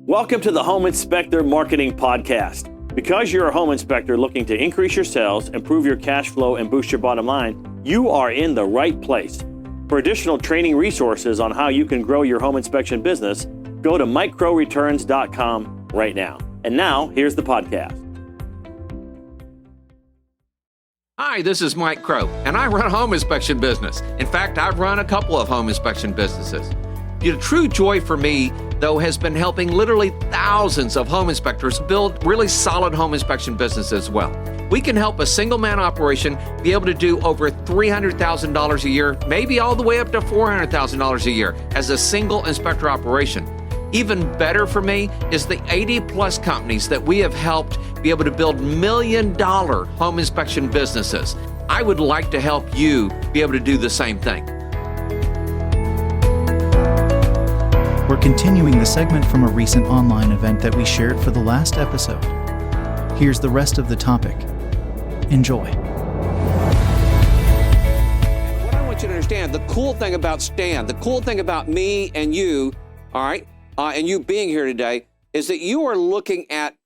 Welcome to the Home Inspector Marketing Podcast. Because you're a home inspector looking to increase your sales, improve your cash flow, and boost your bottom line, you are in the right place. For additional training resources on how you can grow your home inspection business, go to microreturns.com right now. And now, here's the podcast. Hi, this is Mike Crow, and I run a home inspection business. In fact, I've run a couple of home inspection businesses. The true joy for me, though, has been helping literally thousands of home inspectors build really solid home inspection businesses as well. We can help a single-man operation be able to do over $300,000 a year, maybe all the way up to $400,000 a year as a single inspector operation. Even better for me is the 80-plus companies that we have helped be able to build million-dollar home inspection businesses. I would like to help you be able to do the same thing. We're continuing the segment from a recent online event that we shared for the last episode. Here's the rest of the topic. Enjoy. What I want you to understand, the cool thing about Stan, the cool thing about me and you, all right, and you being here today, is that you are looking at,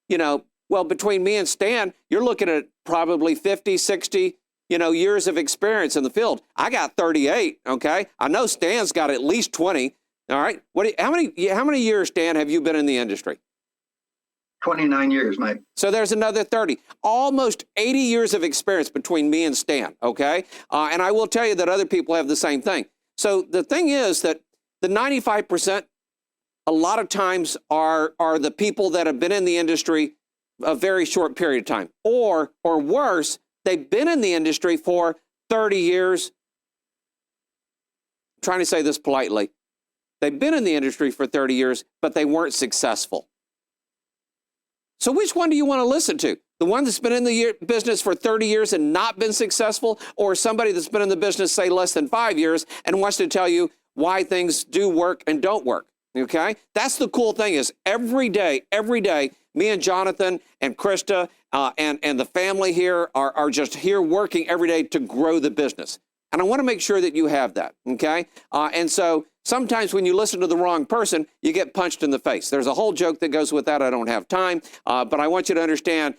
between me and Stan, you're looking at probably 50, 60, years of experience in the field. I got 38, okay? I know Stan's got at least 20. All right. How many years, Dan, have you been in the industry? 29 years, Mike. So there's another 30. Almost 80 years of experience between me and Stan, okay? And I will tell you that other people have the same thing. So the thing is that the 95% a lot of times are the people that have been in the industry a very short period of time. Or worse, they've been in the industry for 30 years. I'm trying to say this politely. They've been in the industry for 30 years, but they weren't successful. So which one do you want to listen to? The one that's been in the business for 30 years and not been successful, or somebody that's been in the business, say, less than 5 years and wants to tell you why things do work and don't work, okay? That's the cool thing is every day, me and Jonathan and Krista and the family here are just here working every day to grow the business. And I want to make sure that you have that, okay? And so sometimes when you listen to the wrong person, you get punched in the face. There's a whole joke that goes with that. I don't have time, but I want you to understand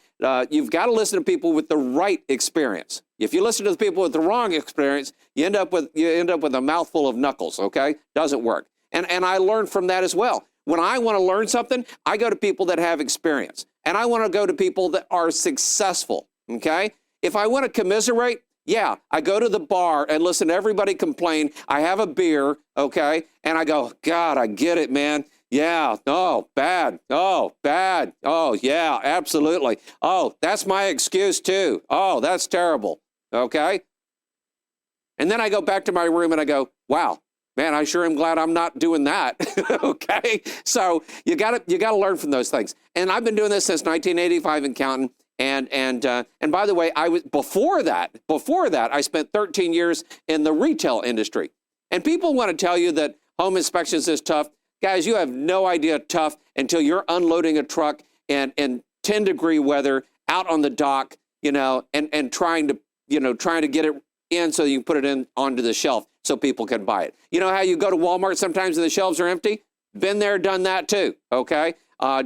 you've got to listen to people with the right experience. If you listen to the people with the wrong experience, you end up with a mouthful of knuckles, okay? Doesn't work. And I learned from that as well. When I want to learn something, I go to people that have experience. And I want to go to people that are successful, okay? If I want to commiserate, yeah, I go to the bar and listen to everybody complain. I have a beer, okay? And I go, God, I get it, man. Yeah, oh, bad. Oh, bad. Oh, yeah, absolutely. Oh, that's my excuse too. Oh, that's terrible, okay? And then I go back to my room and I go, wow, man, I sure am glad I'm not doing that, okay? So you gotta learn from those things. And I've been doing this since 1985 in counting. And by the way, before that, I spent 13 years in the retail industry. And people want to tell you that home inspections is tough. Guys, you have no idea tough until you're unloading a truck in 10-degree weather out on the dock, and trying to get it in so you can put it in onto the shelf so people can buy it. You know how you go to Walmart sometimes and the shelves are empty? Been there, done that too, okay?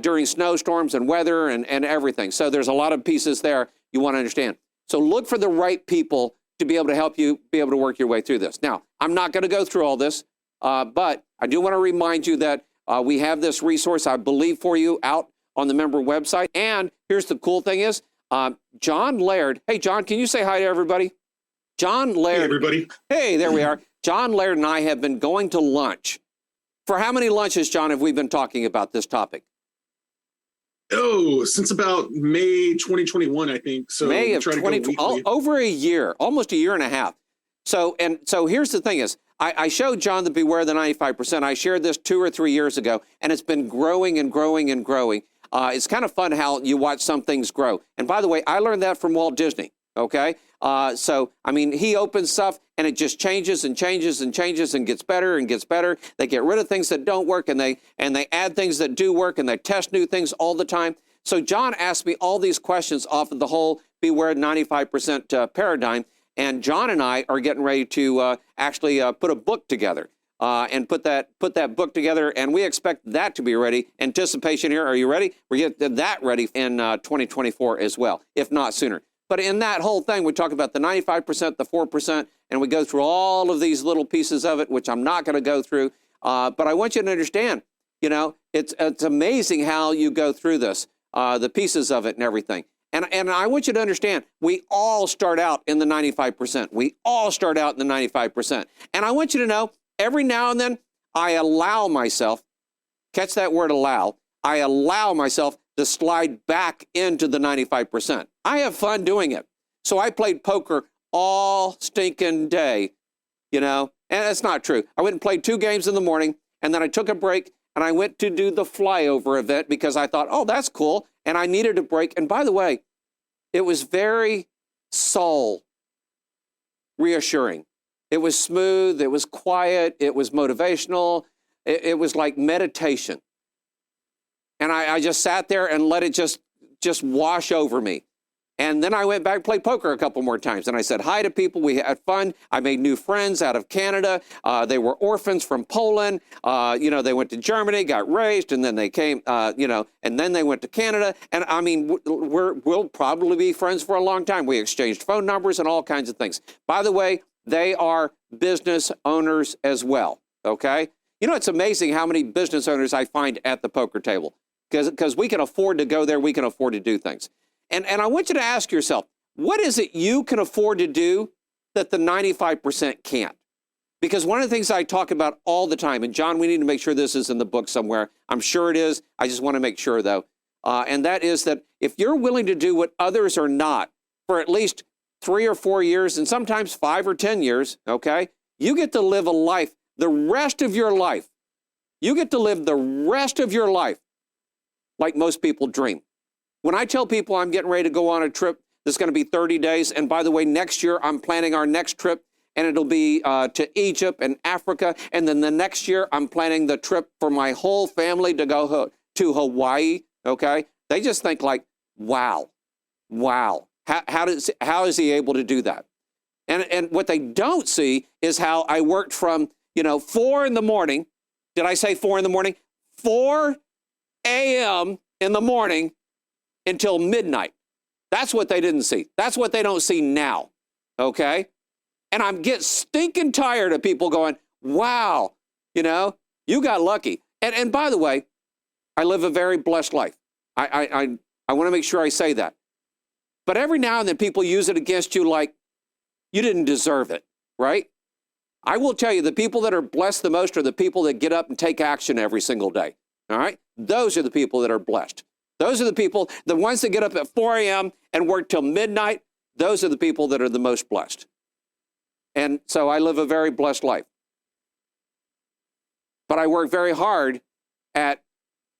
During snowstorms and weather and everything. So there's a lot of pieces there you want to understand. So look for the right people to be able to help you be able to work your way through this. Now, I'm not going to go through all this, but I do want to remind you that we have this resource, I believe, for you out on the member website. And here's the cool thing is, John Laird. Hey, John, can you say hi to everybody? John Laird. Hey, everybody. Hey, there we are. John Laird and I have been going to lunch. For how many lunches, John, have we been talking about this topic? Oh, since about May 2021, I think. So May of 2020, over a year, almost a year and a half. So here's the thing is, I showed John the Beware the 95%. I shared this 2 or 3 years ago, and it's been growing and growing and growing. It's kind of fun how you watch some things grow. And by the way, I learned that from Walt Disney, okay? He opens stuff, and it just changes and changes and changes and gets better and gets better. They get rid of things that don't work, and they add things that do work, and they test new things all the time. So John asked me all these questions off of the whole Beware 95% paradigm, and John and I are getting ready to actually put a book together. and put that book together, and we expect that to be ready. Anticipation here, are you ready? We're getting that ready in 2024 as well, if not sooner. But in that whole thing, we talk about the 95%, the 4%, and we go through all of these little pieces of it, which I'm not going to go through. But I want you to understand, it's amazing how you go through this, the pieces of it and everything. And I want you to understand, we all start out in the 95%. We all start out in the 95%. And I want you to know, every now and then, I allow myself, catch that word allow, I allow myself to slide back into the 95%. I have fun doing it. So I played poker all stinking day, and that's not true. I went and played 2 games in the morning, and then I took a break, and I went to do the flyover event because I thought, oh, that's cool, and I needed a break. And by the way, it was very soul reassuring. It was smooth, it was quiet, it was motivational, it was like meditation. And I just sat there and let it just wash over me. And then I went back and played poker a couple more times. And I said hi to people. We had fun. I made new friends out of Canada. They were orphans from Poland. They went to Germany, got raised, and then they came, and then they went to Canada. And I mean, we'll probably be friends for a long time. We exchanged phone numbers and all kinds of things. By the way, they are business owners as well, okay? It's amazing how many business owners I find at the poker table because we can afford to go there. We can afford to do things. And I want you to ask yourself, what is it you can afford to do that the 95% can't? Because one of the things I talk about all the time, and John, we need to make sure this is in the book somewhere. I'm sure it is. I just want to make sure, though. And that is that if you're willing to do what others are not for at least 3 or 4 years, and sometimes 5 or 10 years, okay, you get to live a life, the rest of your life. You get to live the rest of your life like most people dream. When I tell people I'm getting ready to go on a trip that's going to be 30 days, and by the way, next year I'm planning our next trip, and it'll be to Egypt and Africa, and then the next year I'm planning the trip for my whole family to go to Hawaii, okay? They just think like, wow. How is he able to do that? And what they don't see is how I worked from, 4 in the morning. Did I say 4 in the morning? 4 a.m. in the morning until midnight. That's what they didn't see. That's what they don't see now, okay? And I'm getting stinking tired of people going, wow, you got lucky. And by the way, I live a very blessed life. I want to make sure I say that. But every now and then people use it against you like you didn't deserve it, right? I will tell you, the people that are blessed the most are the people that get up and take action every single day, all right? Those are the people that are blessed. Those are the people, the ones that get up at 4 a.m. and work till midnight, those are the people that are the most blessed. And so I live a very blessed life. But I work very hard at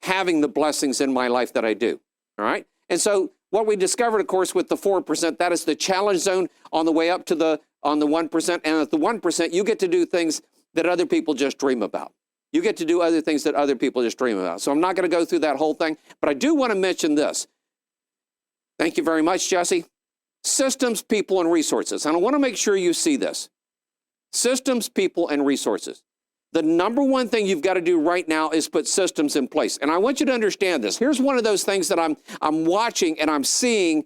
having the blessings in my life that I do, all right? And so what we discovered, of course, with the 4%, that is the challenge zone on the way up to on the 1%. And at the 1%, you get to do things that other people just dream about. You get to do other things that other people just dream about. So I'm not going to go through that whole thing, but I do want to mention this. Thank you very much, Jesse. Systems, people, and resources. And I want to make sure you see this. Systems, people, and resources. The number one thing you've got to do right now is put systems in place. And I want you to understand this. Here's one of those things that I'm watching and I'm seeing.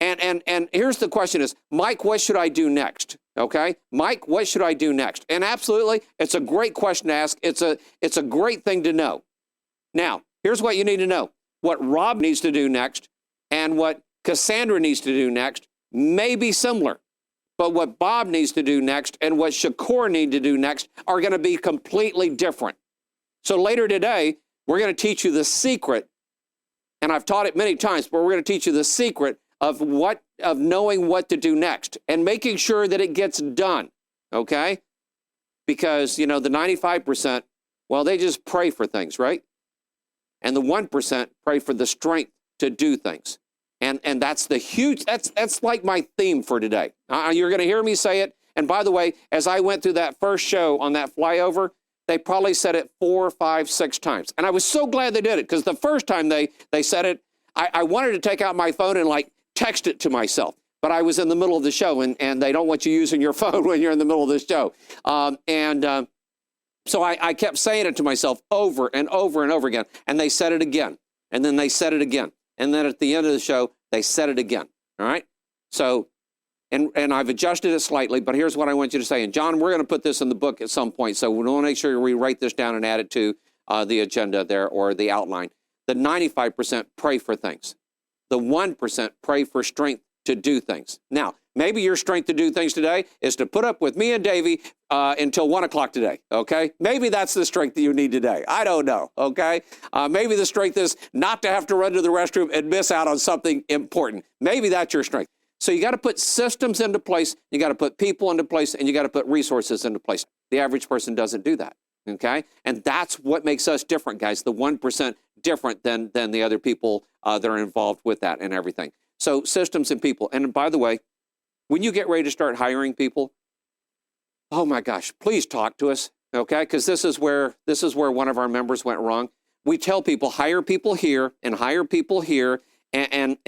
And here's the question is, Mike, what should I do next? Okay? Mike, what should I do next? And absolutely, it's a great question to ask. It's a great thing to know. Now, here's what you need to know. What Rob needs to do next and what Cassandra needs to do next may be similar. But what Bob needs to do next and what Shakur needs to do next are going to be completely different. So later today, we're going to teach you the secret, and I've taught it many times, but we're going to teach you the secret of knowing what to do next and making sure that it gets done, okay? Because, the 95%, well, they just pray for things, right? And the 1% pray for the strength to do things. And that's the huge, that's like my theme for today. You're going to hear me say it. And by the way, as I went through that first show on that flyover, they probably said it 4, 5, 6 times. And I was so glad they did it because the first time they said it, I wanted to take out my phone and text it to myself. But I was in the middle of the show and they don't want you using your phone when you're in the middle of the show. So I kept saying it to myself over and over and over again. And they said it again. And then they said it again. And then at the end of the show, they said it again. All right? So, and I've adjusted it slightly, but here's what I want you to say. And John, we're going to put this in the book at some point. So we want to make sure we write this down and add it to the agenda there or the outline. The 95% pray for things. The 1% pray for strength to do things. Now, maybe your strength to do things today is to put up with me and Davey until 1 o'clock today, okay? Maybe that's the strength that you need today. I don't know, okay? Maybe the strength is not to have to run to the restroom and miss out on something important. Maybe that's your strength. So you got to put systems into place, you got to put people into place, and you got to put resources into place. The average person doesn't do that, okay? And that's what makes us different, guys, the 1% different than the other people that are involved with that and everything. So systems and people. And by the way, when you get ready to start hiring people, oh my gosh, please talk to us, okay? Because this is where one of our members went wrong. We tell people, hire people here and hire people here and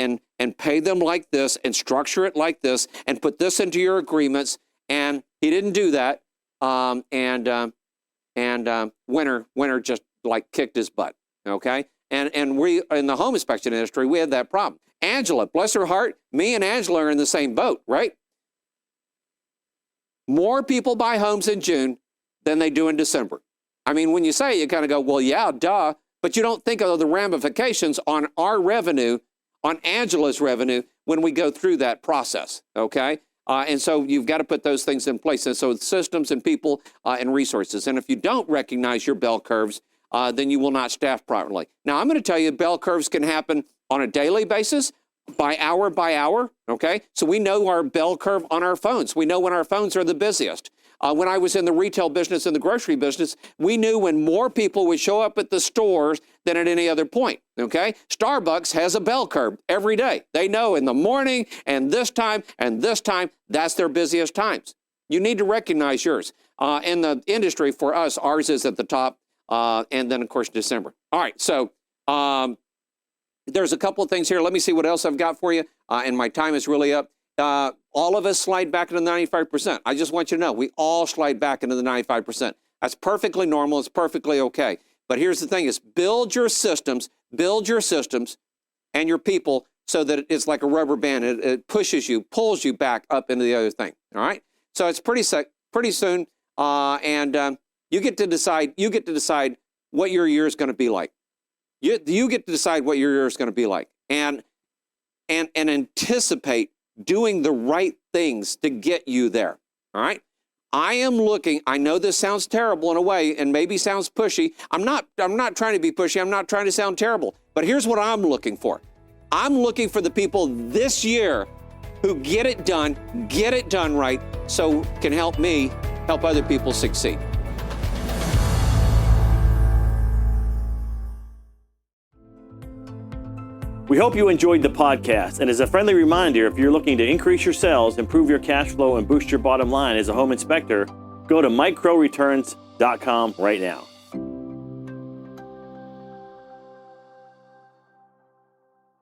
pay them like this and structure it like this and put this into your agreements. And he didn't do that. Winter just like kicked his butt, okay? And we, in the home inspection industry, we had that problem. Angela, bless her heart, me and Angela are in the same boat, right? More people buy homes in June than they do in December. I mean, when you say it, you kind of go, well, yeah, duh, but you don't think of the ramifications on our revenue, on Angela's revenue, when we go through that process, okay? And so you've got to put those things in place. And so it's systems and people and resources. And if you don't recognize your bell curves, then you will not staff properly. Now, I'm going to tell you, bell curves can happen on a daily basis, by hour, okay? So we know our bell curve on our phones. We know when our phones are the busiest. When I was in the retail business and the grocery business, we knew when more people would show up at the stores than at any other point, okay? Starbucks has a bell curve every day. They know in the morning and this time, that's their busiest times. You need to recognize yours. In the industry, for us, ours is at the top, and then, of course, December. All right, so there's a couple of things here. Let me see what else I've got for you, and my time is really up. All of us slide back into the 95%. I just want you to know, we all slide back into the 95%. That's perfectly normal. It's perfectly okay. But here's the thing is build your systems and your people so that it's like a rubber band. It pushes you, pulls you back up into the other thing. All right? So it's pretty soon, and you get to decide what your year is going to be like. You get to decide what your year is going to be like and anticipate doing the right things to get you there. All right? I am looking, I know this sounds terrible in a way and maybe sounds pushy. I'm not trying to be pushy. I'm not trying to sound terrible. But here's what I'm looking for. I'm looking for the people this year who get it done right, so can help me help other people succeed. We hope you enjoyed the podcast, and as a friendly reminder, if you're looking to increase your sales, improve your cash flow, and boost your bottom line as a home inspector, go to microreturns.com right now.